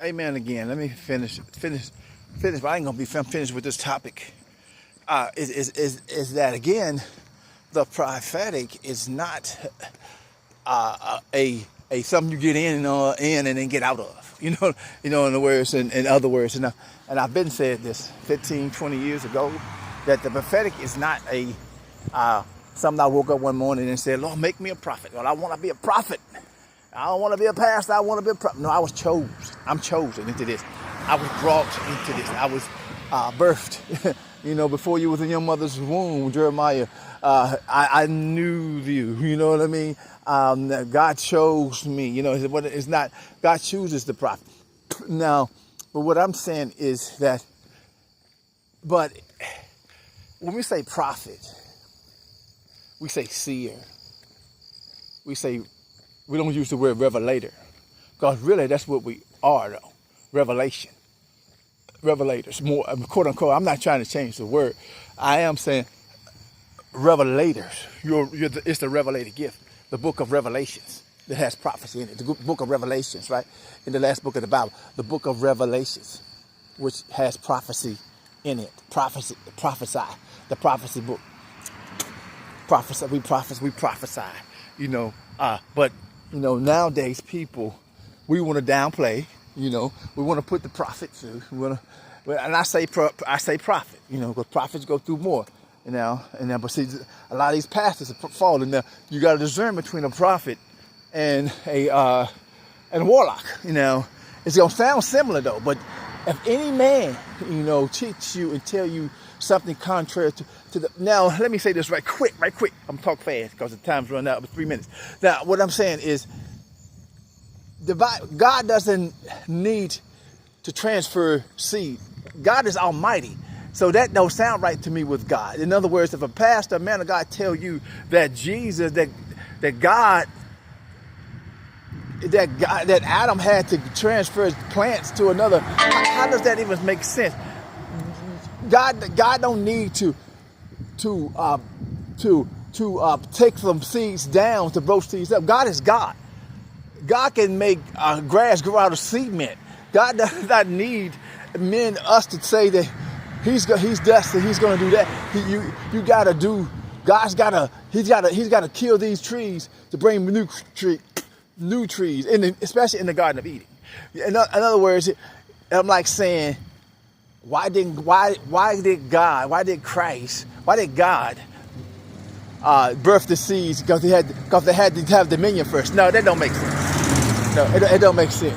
Amen again. Let me finish. But I ain't gonna be finished with this topic. Is that again? The prophetic is not a something you get in and then get out of. In the words, in other words, and I've been said this 15, 20 years ago that the prophetic is not a something I woke up one morning and said, Lord, make me a prophet. Well, I want to be a prophet. I don't want to be a pastor. I want to be a prophet. No, I was chosen. I'm chosen into this. I was brought into this. I was birthed. Before you was in your mother's womb, Jeremiah, I knew you. You know what I mean? God chose me. It's not God chooses the prophet. Now, but what I'm saying is that, but when we say prophet, we say seer. We don't use the word revelator, because really that's what we are, though. Revelators, more quote unquote. I'm not trying to change the word. I am saying revelators. It's the revelated gift, the book of Revelations that has prophecy in it. The book of Revelations, right? In the last book of the Bible, the book of Revelations, which has prophecy in it. Prophesy, the prophecy book. We prophesy. But nowadays people, we want to downplay. We want to put the prophet through. And I say prophet. Because prophets go through more. But see, a lot of these pastors are falling. Now you got to discern between a prophet and a warlock. It's gonna sound similar though. But if any man, cheats you and tell you something contrary to the. Now let me say this right quick. I'm talking fast because the time's run out. But 3 minutes. Now what I'm saying is, God doesn't need to transfer seed. God is almighty. So that don't sound right to me with God. In other words, if a pastor, a man of God tell you that Jesus, that Adam had to transfer plants to another, how does that even make sense? God don't need to take some seeds down to grow seeds up. God is God. God can make grass grow out of cement. God does not need us to say that He's destined. He's going to do that. You got to do. He's got to kill these trees to bring new trees, especially in the Garden of Eden. In other words, I'm like saying, why did God birth the seeds? Because they had to have dominion first. No, that don't make sense. No, it don't make sense.